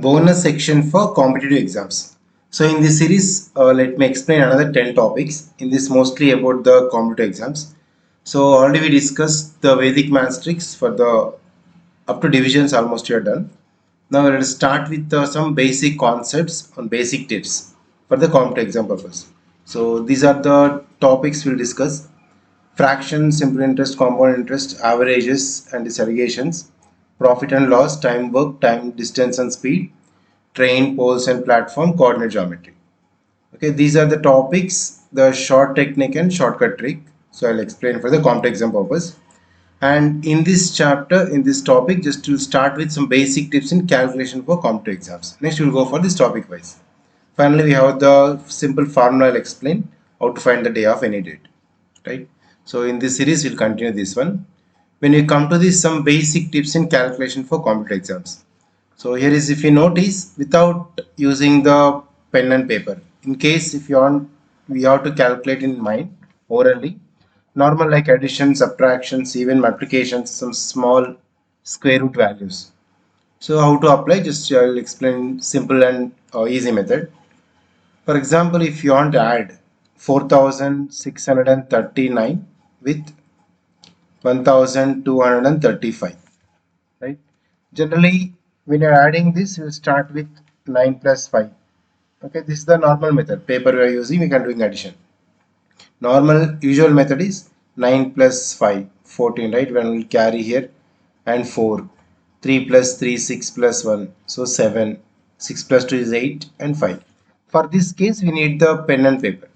bonus section for competitive exams. So in this series, let me explain another 10 topics. In this, mostly about the competitive exams. So already we discussed the Vedic maths tricks for the up to divisions almost we are done. Now let us start with some basic concepts on basic tips for the competitive exam purpose. So these are the topics we'll discuss: fractions, simple interest, compound interest, averages and disagregations, profit and loss, time work, time, distance and speed, train, poles and platform, coordinate geometry. Okay, these are the topics, the short technique and shortcut trick. So I'll explain for the complex exam purpose. And in this chapter, in this topic, just to start with some basic tips in calculation for competitive exams. Next, we'll go for this topic wise. Finally, we have the simple formula. I'll explain how to find the day of any date. Right. So in this series, we'll continue this one. When we come to this, some basic tips in calculation for competitive exams. So here is, if you notice, without using the pen and paper, in case if you want, we have to calculate in mind orally, normal like addition, subtractions, even multiplications, some small square root values. So how to apply? Just I will explain simple and easy method. For example, if you want to add 4639 with 1235, right? Generally, when you're adding this, we'll start with 9 plus 5. Okay, this is the normal method. Paper we are using, we can do addition. Normal usual method is 9 plus 5, 14, right? When we'll carry here, and 4. 3 plus 3, 6 plus 1, so 7. 6 plus 2 is 8 and 5. For this case, we need the pen and paper.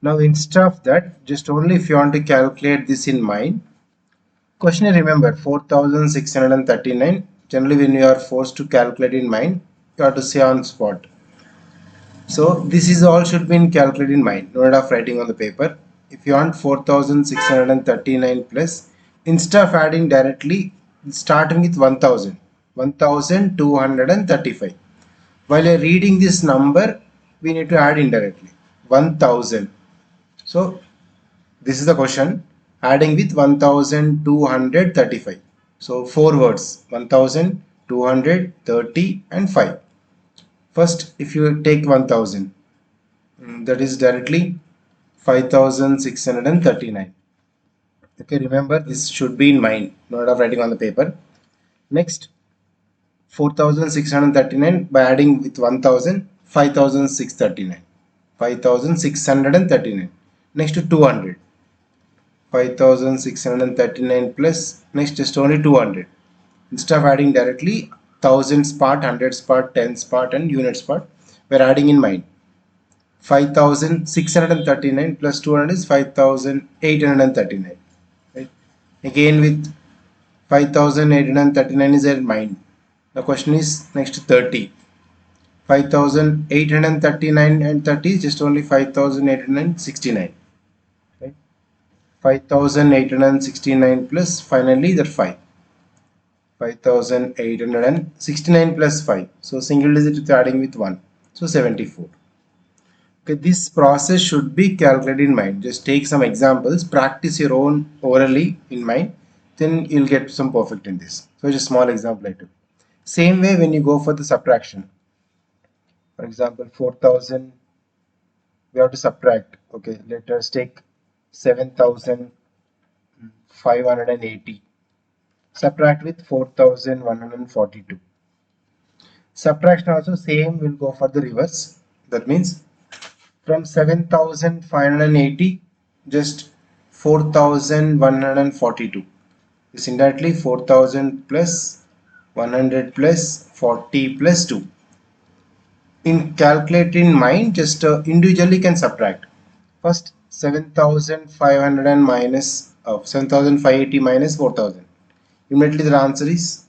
Now instead of that, just only if you want to calculate this in mind, question remember 4639. Generally, when you are forced to calculate in mind, you have to say on spot. So this is all should be in calculated in mind, no need of writing on the paper. If you want 4639 plus, instead of adding directly, starting with 1000, 1235. While you're reading this number, we need to add indirectly 1000. So this is the question, adding with 1235. So 4 words, 1230 and 5. First, if you take 1000, that is directly 5639. Okay, remember this should be in mind, not of writing on the paper. Next, 4639 by adding with 1000, 5639. 5639. Next to 200. 5639 plus, next just only 200. Instead of adding directly thousands part, hundreds part, tens part and units part, we are adding in mind. 5639 plus 200 is 5839. Right? Again with 5839 is in mind. The question is next 30. 5839 and 30 is just only 5869. Right? 5869 plus finally that 5. 5869 plus 5. So single digit with adding with 1. So 74. Okay, this process should be calculated in mind. Just take some examples, practice your own orally in mind, then you'll get some perfect in this. So just a small example I took. Same way when you go for the subtraction. For example, 4000, we have to subtract. Okay, let us take 7580. Subtract with 4142. Subtraction also same will go for the reverse. That means from 7580, just 4142. This indirectly 4000 plus 100 plus 40 plus 2. In calculate in mind, just individually can subtract. First 7500 minus 7580 minus 4000. Immediately the answer is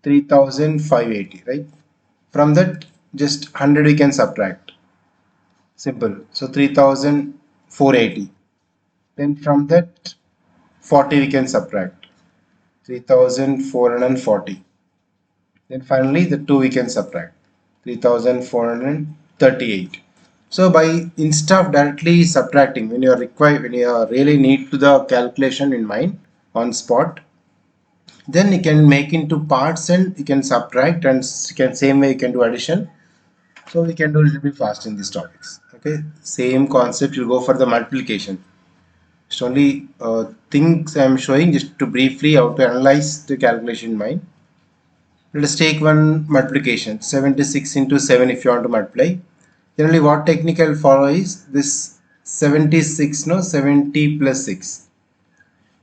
3580, right? From that just 100 we can subtract. Simple. So 3480. Then from that 40 we can subtract. 3440. Then finally the 2 we can subtract. 3438. So by instead of directly subtracting, when you are required, when you are really need to the calculation in mind on spot, Then you can make into parts and you can subtract, and you can same way you can do addition. So we can do a little bit fast in these topics. Okay, same concept. You go for the multiplication. It's only things I am showing just to briefly how to analyze the calculation in mind. Let us take one multiplication, 76 into 7 if you want to multiply. Generally what technique I will follow is this 76, no, 70 plus 6.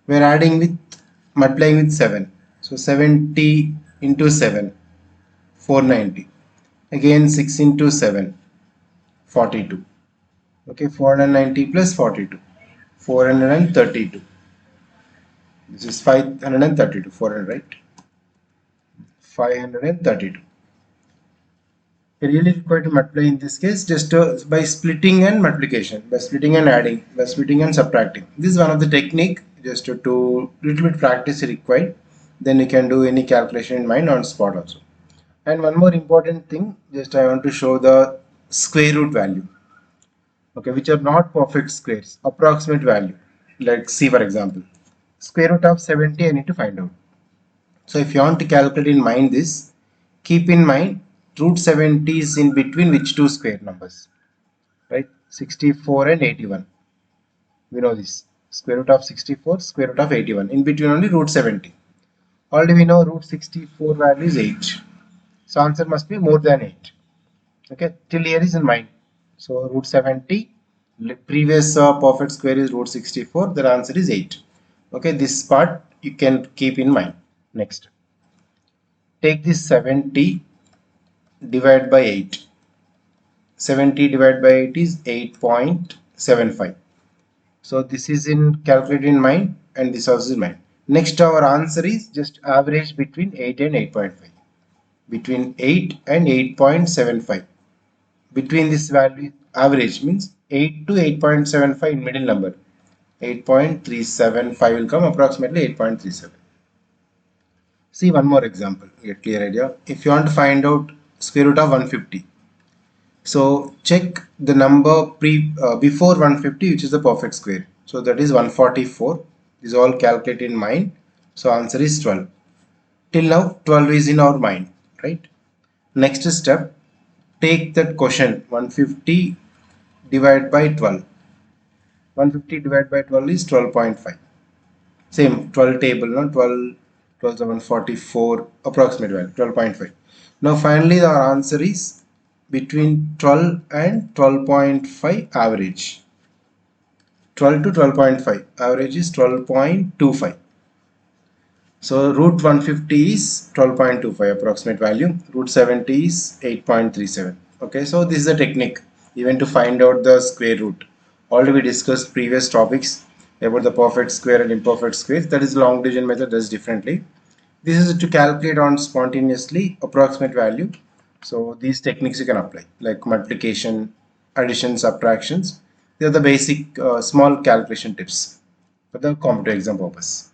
We are adding with, multiplying with 7. So 70 into 7, 490. Again 6 into 7, 42. Okay, 490 plus 42, 432. This is 532, 400, right? 532. You really require to multiply in this case just by splitting and multiplication, by splitting and adding, by splitting and subtracting. This is one of the technique just to little bit practice required. Then you can do any calculation in mind on spot also. And one more important thing, just I want to show the square root value. Okay, which are not perfect squares, approximate value. Like C for example, square root of 70 I need to find out. So if you want to calculate in mind this, keep in mind root 70 is in between which two square numbers, right? 64 and 81. We know this. Square root of 64, square root of 81. In between only root 70. Already we know root 64 value is 8. So answer must be more than 8. Okay, till here is in mind. So root 70, previous perfect square is root 64. The answer is 8. Okay, this part you can keep in mind. Next, take this 70 divide by 8. 70 divided by 8 is 8.75. So this is in calculated in mind and this also is in mind. Next our answer is just average between 8 and 8.5. Between 8 and 8.75. Between this value average means 8 to 8.75 in middle number. 8.375 will come approximately 8.37. See one more example, get clear idea. If you want to find out square root of 150. So check the number before 150 which is the perfect square. So that is 144. This is all calculated in mind. So answer is 12. Till now 12 is in our mind, right? Next step, take that quotient 150 divided by 12. 150 divided by 12 is 12.5. Same 12 table, no? 12, 12 is 144, approximate value 12.5. Now finally our answer is between 12 and 12.5 average. 12 to 12.5 average is 12.25. So root 150 is 12.25 approximate value. Root 70 is 8.37. Okay, so this is a technique even to find out the square root. Already we discussed previous topics about the perfect square and imperfect squares. That is long division method does differently. This is to calculate on spontaneously approximate value. So these techniques you can apply like multiplication, addition, subtractions. They are the basic small calculation tips for the competitive exam purpose.